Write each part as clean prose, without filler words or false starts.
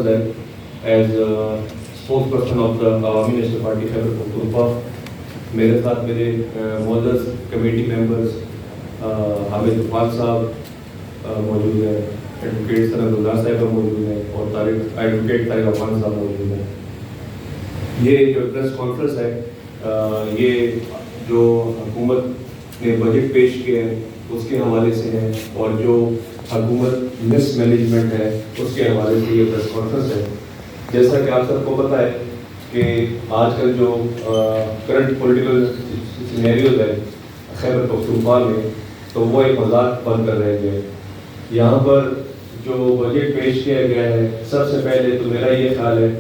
As spokes person of the عوامی national party Khyber Pakhtunkhwa میرے ساتھ میرے معزز کمیٹی ممبرز حامد عفان صاحب موجود ہیں، ایڈوکیٹ سند اللہ صاحب موجود ہیں اور ایڈوکیٹ طارق عفان صاحب موجود ہیں۔ یہ جو پریس کانفرنس ہے یہ جو حکومت نے بجٹ پیش کیا ہے اس کے حوالے سے ہے، اور جو حکومت مس مینجمنٹ ہے اس کے حوالے سے یہ پریس کانفرنس ہے۔ جیسا کہ آپ سب کو پتہ ہے کہ آج کل جو کرنٹ پولیٹیکل سینیریوز ہے خیبر پختونخوا میں، تو وہ ایک مذاق بن کر رہ گئے۔ یہاں پر جو بجٹ پیش کیا گیا ہے، سب سے پہلے تو میرا یہ خیال ہے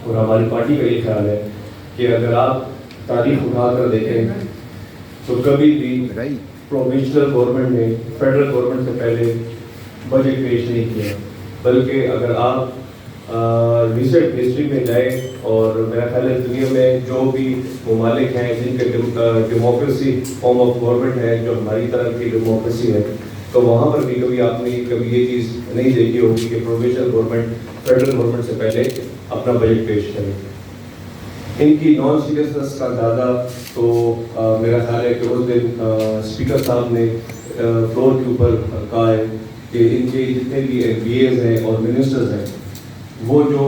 اور ہماری پارٹی کا یہ خیال ہے کہ اگر آپ تاریخ اٹھا کر دیکھیں تو کبھی بھی پروونشنل گورنمنٹ نے فیڈرل گورنمنٹ سے پہلے بجٹ پیش نہیں کیا، بلکہ اگر آپ ریسنٹ ہسٹری میں جائیں اور میرا خیال ہے دنیا میں جو بھی ممالک ہیں جن کے ڈیموکریسی فارم آف گورنمنٹ ہے جو ہماری طرح کی ڈیموکریسی ہے، تو وہاں پر بھی کبھی آپ نے کبھی یہ چیز نہیں دیکھی ہوگی کہ پروونشنل گورنمنٹ فیڈرل گورنمنٹ سے پہلے اپنا بجٹ پیش کرے۔ ان کی نان سیریسنس کا اندازہ تو میرا خیال ہے کہ اس دن اسپیکر صاحب نے فلور کے اوپر کہا ہے کہ ان کے جتنے بھی ایم پی ایز ہیں اور منسٹرز ہیں، وہ جو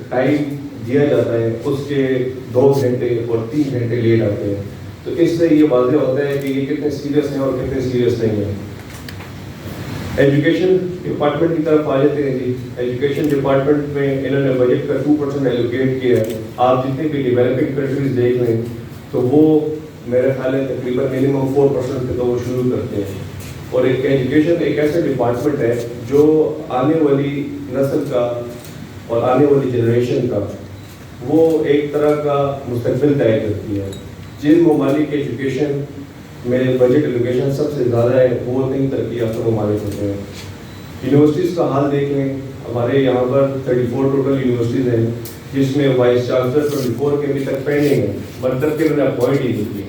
ٹائم دیا جاتا ہے اس کے 2 گھنٹے اور 3 گھنٹے لیٹ آتے ہیں۔ تو اس سے یہ واضح ہوتا ہے کہ یہ کتنے سیریس ہیں اور کتنے سیریس نہیں ہیں۔ ایجوکیشن ڈپارٹمنٹ کی طرف آ جاتے ہیں جی۔ ایجوکیشن ڈپارٹمنٹ میں انہوں نے بجٹ کا 2% ایلوکیٹ کیا ہے۔ آپ جتنے بھی ڈیولپنگ کنٹریز دیکھ لیں تو وہ میرے خیال ہے تقریباً منیمم 4% سے تو وہ شروع کرتے ہیں۔ اور ایک ایجوکیشن ایک ایسا ڈپارٹمنٹ ہے جو آنے والی نسل کا اور آنے والی جنریشن کا وہ ایک طرح کا مستقبل طے کرتی ہے۔ جن ممالک کی ایجوکیشن میں بجٹ ایلوکیشن سب سے زیادہ ہے وہ اتنی ترقی یافتہ ممالک ہوتے ہیں۔ یونیورسٹیز کا حال دیکھ لیں، ہمارے یہاں پر 34 ٹوٹل یونیورسٹیز ہیں، جس میں وائس چانسلر 24 کے ابھی تک پینڈنگ ہے، مطلب کہ انہوں نے اپوائنٹ ہی نہیں کیے۔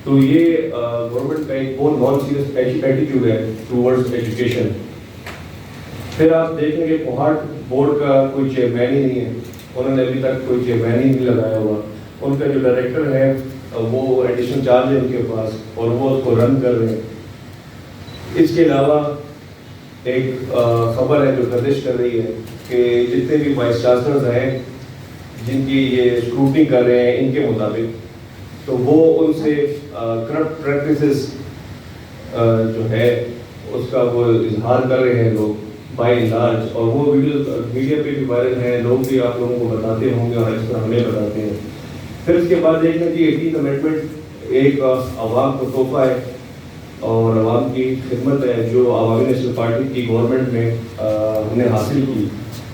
تو یہ گورنمنٹ کا ایک بہت نان سیریس ایٹیٹیوڈ ہے ٹورڈز ایجوکیشن۔ پھر آپ دیکھیں گے کوہاٹ بورڈ کا کوئی چیئرمین ہی نہیں ہے، انہوں نے ابھی تک کوئی چیئرمین ہی نہیں لگایا ہوا۔ ان کا جو ڈائریکٹر ہے وہ ایڈیشنل چارج ہے ان کے پاس اور وہ اس کو رن کر رہے ہیں۔ اس کے علاوہ ایک خبر ہے جو گردش کر رہی ہے کہ جتنے بھی وائس چانسلرز ہیں جن کی یہ اسکروٹنی کر رہے ہیں ان کے مطابق، تو وہ ان سے کرپٹ پریکٹسز جو ہے اس کا وہ اظہار کر رہے ہیں لوگ بائی اینڈ لارج، اور وہ ویڈیوز میڈیا پہ بھی وائرل ہیں، لوگ بھی آپ لوگوں کو بتاتے ہوں گے اور اس طرح ہمیں بتاتے ہیں۔ پھر اس کے بعد دیکھیں کہ 18 امینڈمنٹ ایک عوام کو تحفہ ہے اور عوام کی خدمت ہے جو عوامی نیشنل پارٹی کی گورنمنٹ میں ہم نے حاصل کی،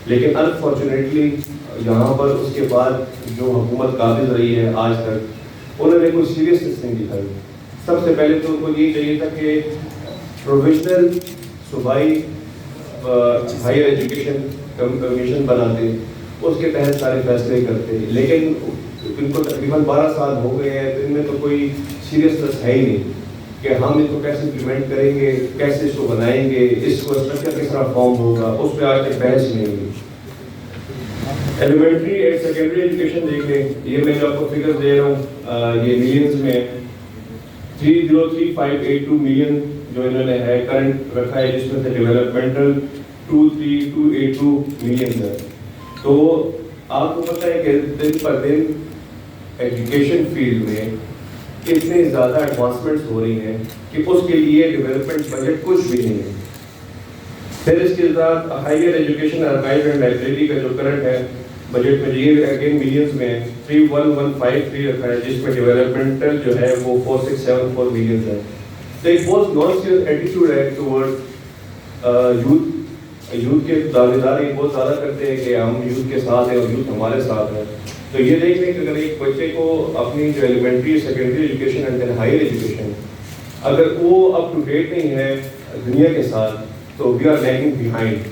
لیکن انفارچونیٹلی یہاں پر اس کے بعد جو حکومت قابض رہی ہے آج تک، انہوں نے کوئی سیریسنس نہیں دکھائی۔ سب سے پہلے تو ان کو یہ چاہیے تھا کہ پروویشنل صوبائی ہائر ایجوکیشن کمیشن بناتے، اس کے تحت سارے فیصلے کرتے، لیکن ان کو تقریباً 12 سال ہو گئے ہیں، تو ان میں تو کوئی سیریسنس ہے ہی نہیں کہ ہم اس کو کیسے امپلیمنٹ کریں گے، کیسے اس کو بنائیں گے، اس کو اسٹرکچر کس طرح فارم ہوگا، اس پہ آج تک بحث نہیں ہوئی۔ ایلیمنٹری اینڈ سیکنڈری ایجوکیشن دیکھ لیں، یہ میں جو آپ کو فگر دے رہا ہوں یہ ملینز میں 303,582 ملین جو انہوں نے ہے کرنٹ رکھا ہے، جس میں سے ڈیولپمنٹل 23282 ملین ہے۔ تو آپ کو پتہ ہے کہ دن پر دن ایجوکیشن فیلڈ میں اتنی زیادہ ایڈوانسمنٹس ہو رہی ہیں کہ اس کے لیے ڈیولپمنٹ بجٹ کچھ بھی نہیں ہے۔ پھر اس کے ساتھ ہائیر ایجوکیشن ارکائیو اینڈ لائبریری کا جو کرنٹ ہے بجٹ میں، یہ اگین ملینز میں 31153 رکھا ہے، جس میں ڈیولپمنٹل جو ہے وہ 4674 ملینز ہے۔ تو ایک بہت نان سیریس ایٹیٹیوڈ ہے ٹورڈ یوتھ کے دعوے داری بہت زیادہ کرتے ہیں کہ ہم یوتھ کے ساتھ ہیں اور یوتھ ہمارے ساتھ ہے۔ تو یہ دیکھ لیں کہ اگر ایک بچے کو اپنی جو elementary secondary education and then higher education اگر وہ اپ ٹو ڈیٹ نہیں ہے دنیا کے ساتھ، تو وی آر لیگنگ بیہائنڈ۔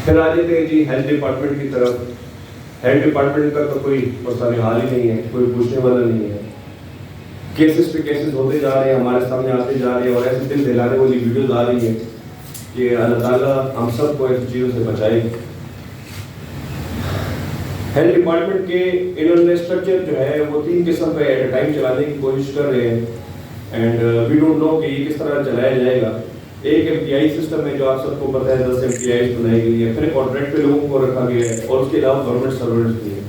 پھر آ جاتے ہیں جی ہیلتھ ڈپارٹمنٹ کی طرف۔ ہیلتھ ڈپارٹمنٹ کا تو کوئی مسئلہ حال ہی نہیں ہے، کوئی پوچھنے والا نہیں ہے۔ کیسز پہ کیسز ہوتے جا رہے ہیں، ہمارے سامنے آتے جا رہے ہیں، اور ایسے دل دلانے والی ویڈیوز آ رہی ہیں کہ اللہ تعالیٰ ہم سب کو اس چیزوں سے بچائے. ہیلتھ ڈپارٹمنٹ کے انہوں نے اسٹرکچر جو ہے وہ 3 قسم کا ایٹ اے ٹائم چلانے کی کوشش کر رہے ہیں اینڈ وی ڈونٹ نو کہ یہ کس طرح چلایا جائے گا. ایک MPI سسٹم ہے جو آپ سب کو پتہ ہے 10 MPIs بنائی گئی ہے, پھر کانٹریکٹ پہ لوگوں کو رکھا گیا ہے, اور اس کے علاوہ گورنمنٹ سرورنٹس بھی ہیں.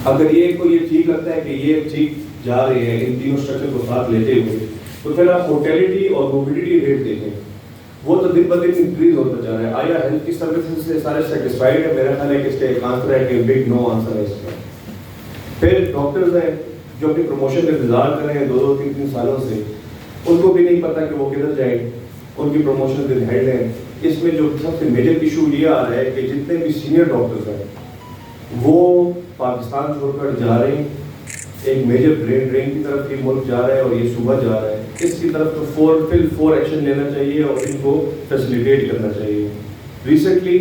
اگر یہ کو یہ ٹھیک لگتا ہے کہ یہ ٹھیک جا رہے ہیں ان تینوں اسٹرکچر کو ساتھ لیتے ہوئے, تو پھر آپ مورٹیلٹی اور موبلٹی ریٹ دیکھیں, وہ تو دن بدن انکریز ہوتا جا رہا ہے. آیا ہیلتھ کی سروسز سے سارے سیٹسفائیڈ ہے؟ میرا خیال ہے کہ اس کا ایک آنسر ہے کہ بگ نو آنسر ہے اس کا. پھر ڈاکٹرز ہیں جو اپنی پروموشن کا انتظار کر رہے ہیں 2-3 سالوں سے, ان کو بھی نہیں پتا کہ وہ کدھر جائیں, ان کی پروموشن دن ہیڈ ہیں. اس میں جو سب سے میجر ایشو یہ آ رہا ہے کہ جتنے بھی سینئر ڈاکٹرز ہیں وہ پاکستان چھوڑ کر جا رہے ہیں. ایک میجر برین ڈرین کی طرف یہ ملک جا رہا ہے اور یہ صوبہ جا رہا ہے. اس کی طرف تو فور ایکشن لینا چاہیے اور ان کو فیسیلیٹیٹ کرنا چاہیے. ریسنٹلی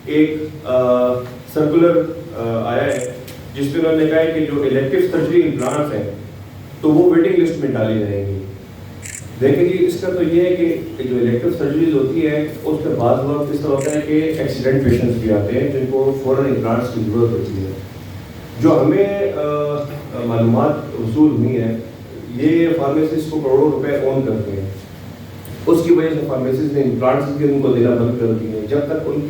ایک سرکولر آیا ہے جس میں انہوں نے کہا ہے کہ جو الیکٹیو سرجری امپلانٹس ہیں تو وہ ویٹنگ لسٹ میں ڈالی جائیں گی. دیکھیں جی, اس کا تو یہ ہے کہ جو الیکٹیو سرجریز ہوتی ہے اس کے بعد وقت اس طرح ہوتا ہے کہ ایکسیڈنٹ پیشنٹس بھی آتے ہیں جن کو فوراً امپلانٹس کی ضرورت ہوتی ہے. جو ہمیں معلومات وصول ہوئی ہیں, یہ فارمیسسٹ کو کروڑوں روپے اون کرتے ہیں. اس کی وجہ سے فارمیسسٹ نے امپلانٹس بھی ان کو دینا بند کر دی ہے. جب تک ان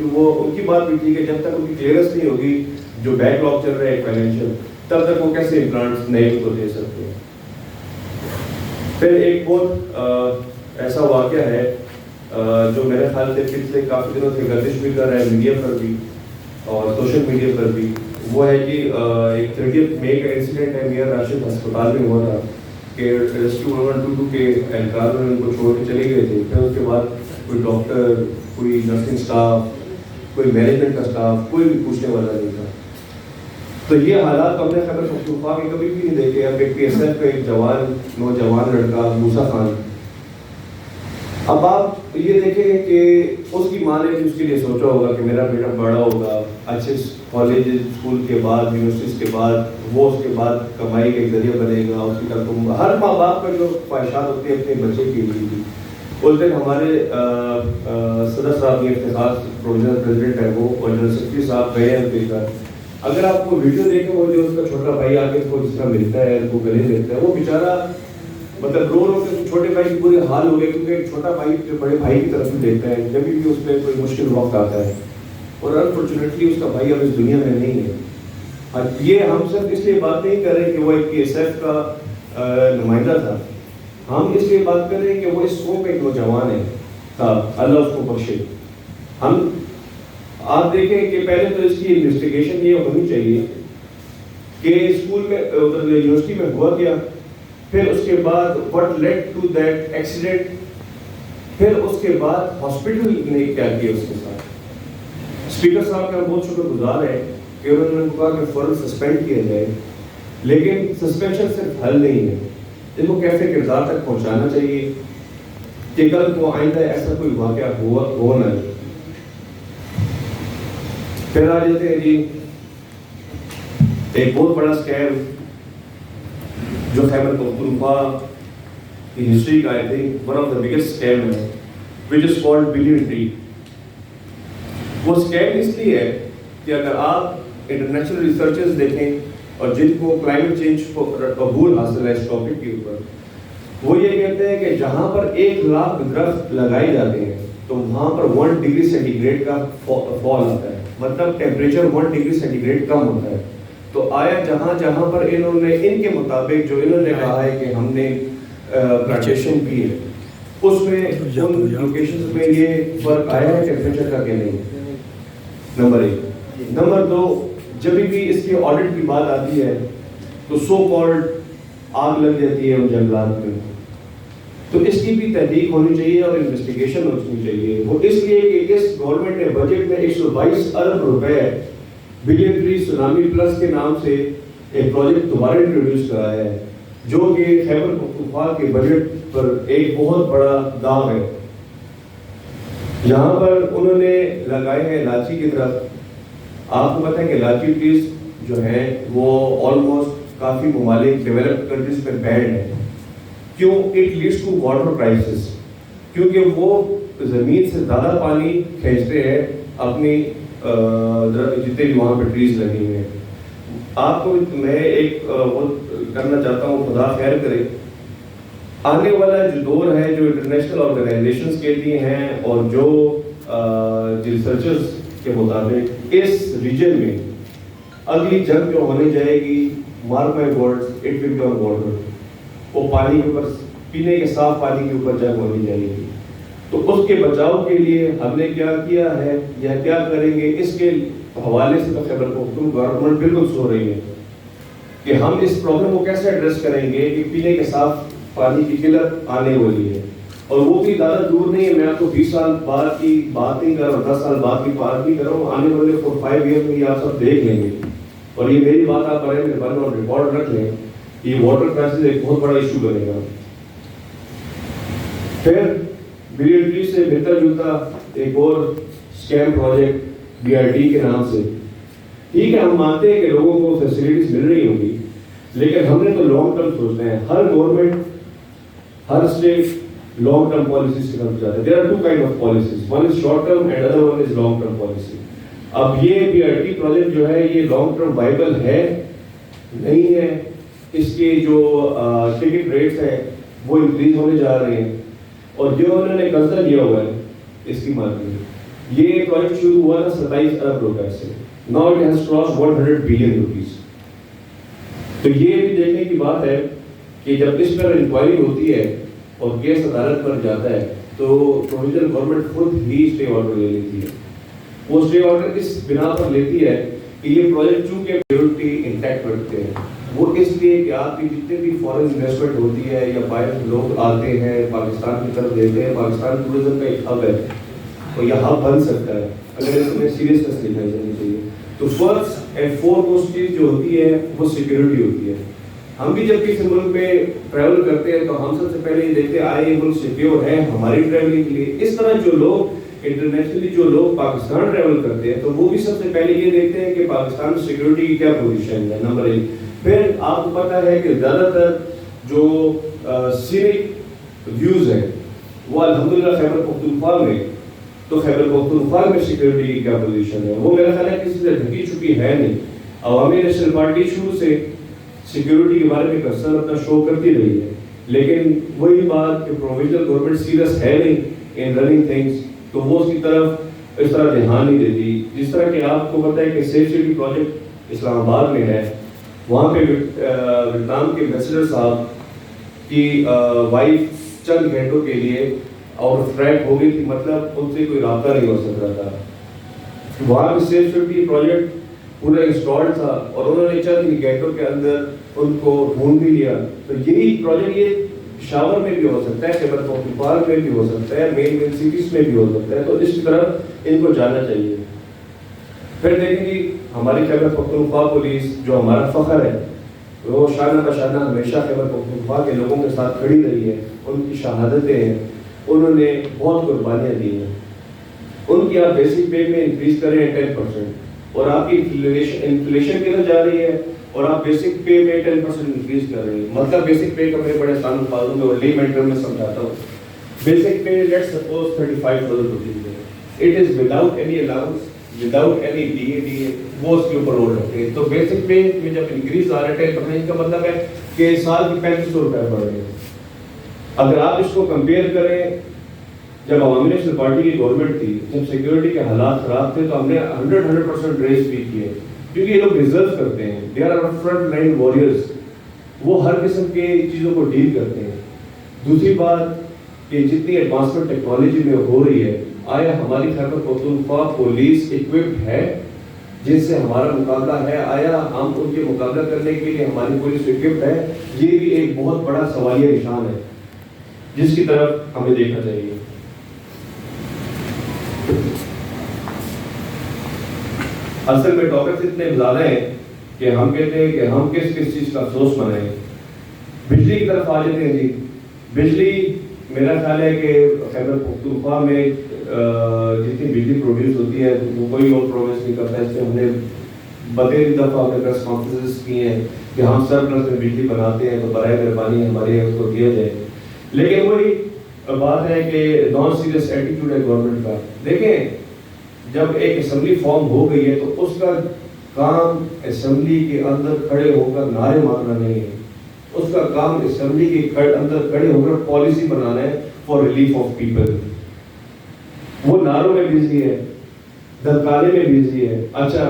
کی بات بھی ٹھیک ہے, جب تک ان کی کلیئرنس نہیں ہوگی جو بیک لاگ چل رہا ہے فائنینشیل, تب تک وہ کیسے امپلانٹس نئے ان کو دے سکتے ہیں. پھر ایک بہت ایسا واقعہ ہے جو میرے خیال سے پچھلے کافی دنوں سے گردش بھی کر رہا ہے میڈیا پر بھی اور سوشل میڈیا پر بھی. وہ ہے کہ ایک 30 مئی کا انسیڈنٹ ہے میاں راشد ہسپتال میں ہوا تھا کہ ریسکیو 122 کے اہلکار نے ان کو چھوڑ کے چلے گئے تھے. پھر اس کے بعد کوئی ڈاکٹر, کوئی نرسنگ اسٹاف, کوئی مینجمنٹ کا اسٹاف, کوئی بھی پوچھنے والا نہیں تھا. تو یہ حالات ہم نے خیبر پختونخوا کے کبھی بھی نہیں دیکھے. اب ایک PSF کا ایک نوجوان لڑکا موسیٰ خان, اب آپ یہ دیکھیں کہ اس کی ماں نے اس کے لیے سوچا ہوگا کہ میرا بیٹا بڑا ہوگا, اچھے کالج اسکول کے بعد یونیورسٹیز کے بعد وہ اس کے بعد کمائی کا ایک ذریعہ بنے گا. اس کی طرف ہر ماں باپ کا جو خواہشات ہوتے ہیں اپنے بچے کے لیے. اس دن ہمارے صدر صاحب یہ افتخار پروویژنل پریزیڈنٹ ہے وہ, اور جنرل سیکرٹری صاحب گئے ہیں دے کر. اگر آپ کو ویڈیو دیکھیں وہ جو اس کا چھوٹا بھائی آ کے اس کو جس طرح ملتا ہے, ان کو گلے ملتا ہے, وہ بیچارہ مطلب رو کے چھوٹے بھائی کی پورے حال ہو گئے, کیونکہ چھوٹا بھائی جو بڑے بھائی کی طرف سے دیکھتا ہے جب بھی اس پہ کوئی مشکل وقت آتا ہے. اور انفارچونیٹلی اس کا بھائی اب اس دنیا میں نہیں ہے. یہ ہم صرف اس لیے بات نہیں کر رہے کہ وہ ایک PSF کا نمائندہ تھا, ہم اس لیے بات کر رہے ہیں کہ وہ اس قوم کا ایک نوجوان ہے تھا, اللہ اس کو بخشے. ہم آپ دیکھیں کہ پہلے تو اس کی انویسٹیگیشن یہ ہونی چاہیے کہ اسکول میں یونیورسٹی میں ہوا کیا, پھر اس کے بعد what led to that accident, پھر اس کے بعد ہاسپٹل نے کیا کیا اس کے ساتھ. اسپیکر صاحب کا بہت شکر گزار ہے کہ انہوں نے کہا کہ فوراً سسپینڈ کیا جائے, لیکن سسپینشن صرف حل نہیں ہے, ان کو کیسے کردار تک پہنچانا چاہیے کہ کل کو آئندہ ایسا کوئی واقعہ ہو نہ جائے. پھر آ جاتے ہیں جی ایک بہت بڑا اسکیم جو خیبر پختونخوا کی ہسٹری کا I think one of the biggest scheme ہے, وچ از کالڈ بلین ٹری. وہ اسکیم اس لیے ہے کہ اگر آپ انٹرنیشنل ریسرچز دیکھیں اور جن کو کلائمیٹ چینج کو قبول حاصل ہے اس ٹاپک کے اوپر, وہ یہ کہتے ہیں کہ جہاں پر 1,00,000 درخت لگائے جاتے ہیں تو وہاں پر 1 ڈگری سینٹی گریڈ کا فال آتا ہے, مطلب ٹیمپریچر 1 ڈگری سینٹی گریڈ کم ہوتا ہے. تو آیا جہاں پر انہوں نے ان کے مطابق جو انہوں نے کہا ہے کہ ہم نے پلانٹیشن کی ہے, اس میں ان لوکیشنز میں یہ فرق آیا ہے ٹیمپریچر کا کہ نہیں. نمبر 1. نمبر 2, جب بھی اس کی آڈٹ کی بات آتی ہے تو سو کالڈ آگ لگ جاتی ہے ان جنگلات میں, تو اس کی بھی تحقیق ہونی چاہیے اور انویسٹیگیشن ہونی چاہیے. وہ اس لیے کہ اس گورنمنٹ نے بجٹ میں 122 ارب روپے بلین ٹری سونامی پلس کے نام سے ایک پروجیکٹ دوبارہ انٹروڈیوس کرایا ہے, جو کہ خیبر پختونخوا کے بجٹ پر ایک بہت بڑا داغ ہے. یہاں پر انہوں نے لگائے ہیں لاچی کی طرف. آپ کو پتہ ہے کہ لاچی ٹریز جو ہیں وہ آلموسٹ کافی ممالک ڈیولپڈ کنٹریز میں بینڈ ہیں. کیوں؟ It leads to water crisis. کیونکہ وہ زمین سے زیادہ پانی کھینچتے ہیں اپنی جتنے بھی وہاں پہ ٹریز لگے ہوئے ہیں. آپ کو میں ایک وہ کرنا چاہتا ہوں, خدا خیر کرے, آنے والا جو دور ہے جو انٹرنیشنل آرگنائزیشنز کے لیے ہیں اور جو ریسرچرز کے مطابق اس ریجن میں اگلی جنگ جو ہونے جائے گی, mark my words, it will be on water. وہ پانی کے اوپر, پینے کے صاف پانی کے اوپر جنگ ہونی جائے گی. تو اس کے بچاؤ کے لیے ہم نے کیا کیا ہے یا کیا کریں گے, اس کے حوالے سے خیبر پختونخوا گورنمنٹ بالکل سو رہی ہے کہ ہم اس پرابلم کو کیسے ایڈریس کریں گے کہ پینے کے صاف پانی کی قلت آنے والی ہے. اور وہ بھی زیادہ دور نہیں ہے, میں آپ کو 20 سال بعد کی بات نہیں کر رہا ہوں, 10 سال بعد کی بات نہیں کر رہا ہوں, آنے والے 4-5 ایئر میں یہ آپ سب دیکھ لیں گے. اور یہ میری بات آپ پڑھیں میرے بارے میں ریکارڈ رکھ لیں, یہ واٹر کرائسس ایک بہت بڑا ایشو بنے گا. پھر BRT سے ملتا جلتا ایک اور اسکیم پروجیکٹ BRT کے نام سے. ٹھیک ہے, ہم مانتے ہیں کہ لوگوں کو فیسلٹیز مل رہی ہوں گی, لیکن ہم نے تو لانگ ٹرم سوچنا ہے. ہر گورنمنٹ, ہر اسٹیٹ لانگ ٹرم پالیسیز کی طرف جاتا ہے. There are two kind of policies, one is short term and other one is long term policy. اب یہ BRT پروجیکٹ جو ہے یہ لانگ ٹرم وائبل ہے نہیں ہے. اس کے جو ٹکٹ ریٹس ہیں وہ انکریز ہونے جا رہے ہیں, اور جو انہوں نے قرضہ لیا ہوا ہے اس کی مارکیٹ, یہ پروجیکٹ شروع ہوا تھا 27 ارب روپے سے. Now it has crossed 100 billion rupees. تو یہ بھی دیکھنے کی بات ہے کہ جب اس پر انکوائری ہوتی ہے اور کیس عدالت پر جاتا ہے تو پروویژنل گورنمنٹ خود ہی اسٹے آرڈر لے لیتی ہے. وہ اسٹے آرڈر اس بنا پر لیتی ہے کہ یہ پروجیکٹ چونکہ پیورٹی انٹیکٹ رکھتے ہیں, وہ اس لیے کہ آپ کی جتنے بھی فارن انویسٹمنٹ ہوتی ہے یا باہر لوگ آتے ہیں پاکستان کی طرف دیتے ہیں, پاکستان ٹورزم کا ایک ہب ہے اور یہ ہب بن سکتا ہے اگر اس میں سیریسنس دکھائی جانی چاہیے. تو فرسٹ اینڈ فورموسٹ چیز جو ہوتی ہے وہ سیکورٹی ہوتی ہے. ہم بھی جب کسی ملک میں ٹریول کرتے ہیں تو ہم سب سے پہلے یہ دیکھتے ہیں آئے یہ ملک سیکیور ہے ہماری ٹریولنگ کے لیے. اس طرح جو لوگ انٹرنیشنلی جو لوگ پاکستان ٹریول کرتے ہیں تو وہ بھی سب سے پہلے یہ دیکھتے ہیں کہ پاکستان میں سیکورٹی کی کیا پوزیشن ہے, نمبر 1. پھر آپ کو پتہ ہے کہ زیادہ تر جو سینک ویوز ہیں وہ الحمدللہ خیبر پختونخوا میں, تو خیبر پختونخوا میں سیکورٹی کی کیا پوزیشن ہے وہ میرا خیال ہے کسی سے ڈھکی چھپی ہے نہیں. عوامی نیشنل پارٹی شروع سے سیکورٹی کے بارے میں کنسرن اپنا شو کرتی رہی ہے, لیکن وہی بات کہ پروویژنل گورنمنٹ سیریس ہے نہیں ان رننگ تھنگس, تو وہ اس کی طرف اس طرح دھیان نہیں دیتی. جس طرح کہ آپ کو پتہ ہے کہ سیف سٹی پروجیکٹ اسلام آباد میں ہے, وہاں پہ ویتنام کے ایمبیسڈر صاحب کی وائف چند گھنٹوں کے لیے اور ٹریک ہو گئی تھی, مطلب ان سے کوئی رابطہ نہیں ہو سک رہا تھا. وہاں پہ سیف سٹی پروجیکٹ پورا انسٹالڈ تھا اور انہوں نے چند گھنٹوں کے اندر ان کو ڈھونڈ بھی لیا. تو یہی پروجیکٹ یہ پشاور میں بھی ہو سکتا ہے, خیبر پختونخوا میں بھی ہو سکتا ہے, مین سٹیز میں بھی ہو سکتا ہے, تو اس کی طرف ان کو جانا چاہیے. پھر دیکھیں گے ہماری خیبر پختونخوا پولیس جو ہمارا فخر ہے, وہ شانہ بشانہ ہمیشہ خیبر پختونخوا کے لوگوں کے ساتھ کھڑی رہی ہے. ان کی شہادتیں ہیں, انہوں نے بہت قربانیاں دی ہیں. ان کی آپ بیسک پے میں انکریز کریں 10% اور آپ کی انفلیشن کدھر جا رہی ہے اور آپ بیسک پے میں 10% انکریز کر رہے ہیں. مطلب بیسک پے کا میں بڑے آسان الفاظوں میں اور لیمنٹر میں سمجھاتا ہوں. بیسک پے لیٹس سپوز 35,000 روپیز ہے, it is without any allowance, without any DA وہ اس کے اوپر رول رکھتے ہیں. تو بیسک پے میں جب انکریز آ رہا ہے 10% کا مطلب ہے کہ سال کی 3500 روپے بڑھ رہے ہیں. اگر آپ اس کو کمپیئر کریں جب عوامی نیشنل پارٹی کی گورنمنٹ تھی, جب سیکورٹی کے حالات خراب تھے تو ہم نے 100% ریس بھی کیے, کیونکہ یہ لوگ ڈیزرو کرتے ہیں, دے آر فرنٹ لائن وارئرز, وہ ہر قسم کے چیزوں کو ڈیل کرتے ہیں. دوسری بات کہ جتنی ایڈوانسمنٹ ٹیکنالوجی میں ہو رہی ہے, آیا ہماری خیبر پختونخوا پولیس اکوپڈ ہے جن سے ہمارا مقابلہ ہے؟ آیا ہم ان کے مقابلہ کرنے کے لیے ہماری پولیس اکوپڈ ہے؟ یہ بھی ایک بہت بڑا سوالیہ نشان ہے جس کی طرف ہمیں دیکھنا چاہیے. اصل میں ٹاپکس اتنے زیادہ ہیں کہ ہم کہتے ہیں کہ ہم کس چیز کا افسوس منائیں. بجلی کی طرف آ جاتے ہیں. جی بجلی میرا خیال ہے کہ خیبر پختونخوا میں جتنی بجلی پروڈیوس ہوتی ہے وہ کوئی اور پرومس نہیں کرتا. اس سے ہم نے بتیری دفعہ اپنے پریس کانفرنسز کی ہیں کہ ہم سرپلس میں بجلی بناتے ہیں تو برائے مہربانی ہمارے اس کو دیا جائے. لیکن وہی بات ہے کہ نان سیریس ایٹیٹیوڈ ہے گورنمنٹ کا. دیکھیں جب ایک اسمبلی فارم ہو گئی ہے تو اس کا کام اسمبلی کے اندر کھڑے ہو کر نعرے مارنا نہیں ہے. اس کا کام اسمبلی کے اندر کھڑے ہو کر پالیسی بنانا ہے فار ریلیف آف پیپل. وہ نعروں میں بزی ہے, دھمکانے میں بزی ہے. اچھا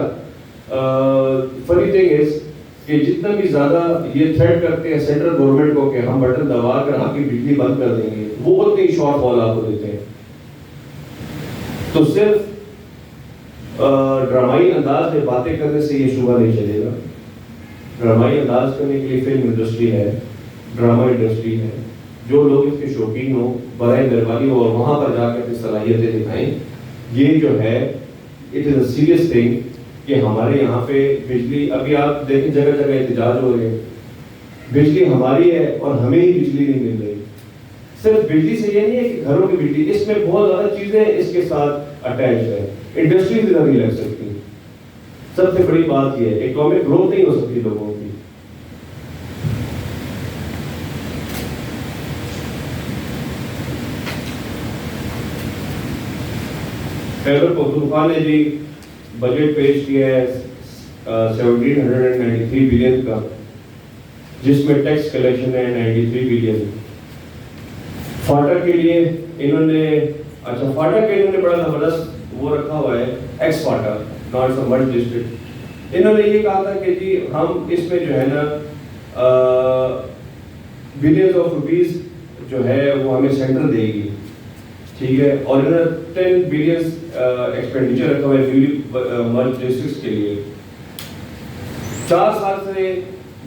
فنی تھنگ از کہ جتنا بھی زیادہ یہ تھریٹ کرتے ہیں سینٹرل گورنمنٹ کو کہ ہم بٹن دبا کر آپ کی بجلی بند کر دیں گے, وہ اتنے ہی شارٹ فال آپ کو دیتے ہیں. تو صرف ڈرامائی انداز میں باتیں کرنے سے یہ شعبہ نہیں چلے گا. ڈرامائی انداز کرنے کے لیے فلم انڈسٹری ہے, ڈرامہ انڈسٹری ہے. جو لوگ اس کے شوقین ہوں برائے مہربانی اور وہاں پر جا کے اپنی صلاحیتیں دکھائیں. یہ جو ہے it is a serious thing کہ ہمارے یہاں پہ بجلی, ابھی آپ دیکھیں جگہ جگہ احتجاج ہو رہے ہیں. بجلی ہماری ہے اور ہمیں ہی بجلی نہیں مل رہی. صرف بجلی سے یہ نہیں ہے کہ گھروں کی بجلی, اس میں بہت زیادہ چیزیں اس کے ساتھ اٹیچ ہے. انڈسٹریز ادھر نہیں لگ سکتی. سب سے بڑی بات یہ ہے اکنامک گروتھ نہیں ہو سکتی لوگوں کی. خیبر پختونخوا نے جی بجٹ پیش کیا ہے 1793 بلین کا, جس میں ٹیکس کلیکشن ہے 93 بلین. فاٹا کے لیے انہوں نے, اچھا فاٹا کے انہوں نے بڑا زبردست وہ رکھا ہوا ہے, x FATA not some one district. انہوں نے یہ کہا تھا کہ جی ہم اس میں جو ہے نا بلینز آف روپیز جو ہے وہ ہمیں سینٹر دے گی, ٹھیک ہے. اور انہوں نے 10 بلین ایکسپینڈیچر رکھا ہوا ہے نیولی مرج ڈسٹرکٹس کے لیے. 4 سال سے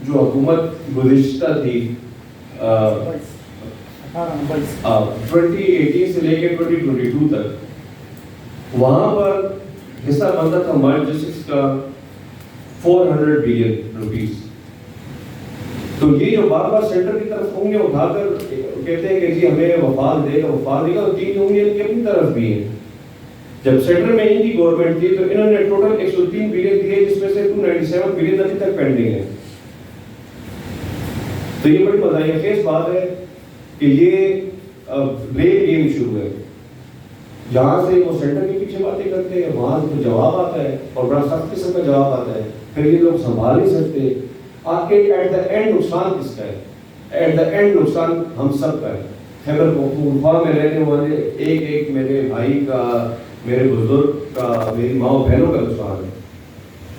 جو حکومت گزشتہ تھی 2018 سے لے کے 2022 تک, وہاں پر حصہ بنتا تھا مرج ڈسٹرکٹس کا 400 بلین روپیز. تو یہ جو بار بار سینٹر کی طرف انگلیاں اٹھا کر کہتے ہیں کہ جی ہمیں وفاق دے گا وفاق دے گا, تو 3 انگلیاں ان کی اپنی طرف بھی ہیں. جب سینٹر میں ان کی گورنمنٹ تھی تو انہوں نے ٹوٹل 103 بلین دیے, جس میں سے 297 بلین ابھی تک پینڈنگ ہے. تو یہ بڑی مزاحیہ خیز بات ہے کہ یہ بلیم گیم شروع ہے. جہاں سے وہ سینٹر کے پیچھے باتیں کرتے ہیں وہاں سے جواب آتا ہے اور بڑا سخت قسم کا جواب آتا ہے. پھر یہ لوگ سنبھال نہیں سکتے. آپ کے ایٹ دا اینڈ نقصان کس کا ہے؟ ایٹ دا اینڈ نقصان ہم سب کا ہے. خیبر پختونخوا میں رہنے والے ایک ایک میرے بھائی کا, میرے بزرگ کا, میری ماں بہنوں کا نقصان ہے.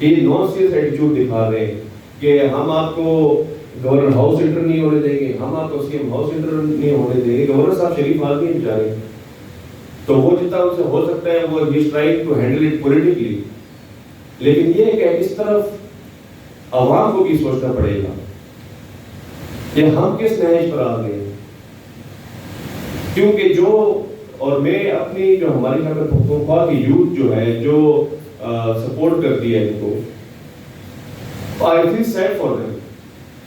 یہ نان سیریس ایٹیٹیوڈ دکھا رہے ہیں کہ ہم آپ کو گورنر ہاؤس انٹر نہیں ہونے دیں گے, ہم آپ کو سی ایم ہاؤس انٹر نہیں ہونے دیں گے. گورنر صاحب شریف آدمی ہیں بیچارے, تو وہ جتنا ان سے ہو سکتا ہے وہ ہی is trying to handle it politically. لیکن یہ ہے کہ اس طرف عوام کو بھی سوچنا پڑے گا کہ ہم کس نہج پر آ گئے ہیں. کیونکہ جو, اور میں اپنی جو ہماری خیبر پختونخوا کی یوتھ جو ہے جو سپورٹ کرتی ہے ان کو, I feel sad for them.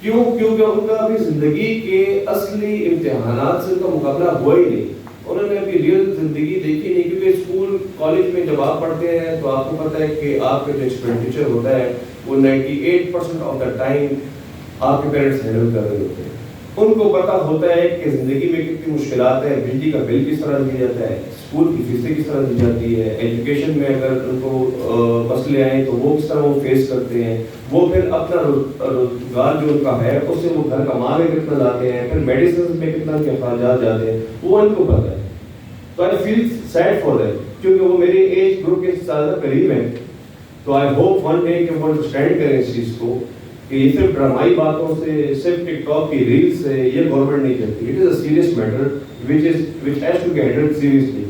کیوں؟ کیونکہ ان کا ابھی زندگی کے اصلی امتحانات سے ان کا مقابلہ ہوا ہی نہیں. انہوں نے ابھی ریئل زندگی دیکھی نہیں. کیونکہ اسکول کالج میں جب آپ پڑھتے ہیں تو آپ کو پتہ ہے کہ آپ کا جو ایکسپینڈیچر ہوتا ہے وہ 98% آف دا ٹائم آپ کے پیرنٹس ہینڈل کر رہے ہوتے ہیں. ان کو پتہ ہوتا ہے کہ زندگی میں کتنی مشکلات ہیں, بجلی کا بل کس طرح دیا جاتا ہے, اسکول کی فیسیں کس طرح دی جاتی ہے, ایجوکیشن میں اگر ان کو مسئلے آئیں تو وہ کس طرح وہ فیس کرتے ہیں. وہ پھر اپنا روزگار جو ان کا ہے اس سے وہ گھر کما کے کتنا لاتے ہیں, پھر میڈیسن میں کتنا کے اخراجات جاتے ہیں, وہ ان کو پتہ ہے. تو آئی فیل سیڈ فار دیٹ کیونکہ وہ میرے ایج گروپ کے زیادہ قریب ہیں. تو آئی ہوپ ون ڈے کہ وہ انڈرسٹینڈ کریں اس چیز کو کہ یہ صرف ڈرامائی باتوں سے, صرف ٹک ٹاک کی ریل سے یہ گورنمنٹ نہیں کرتی. It is a serious matter which has to be handled seriously.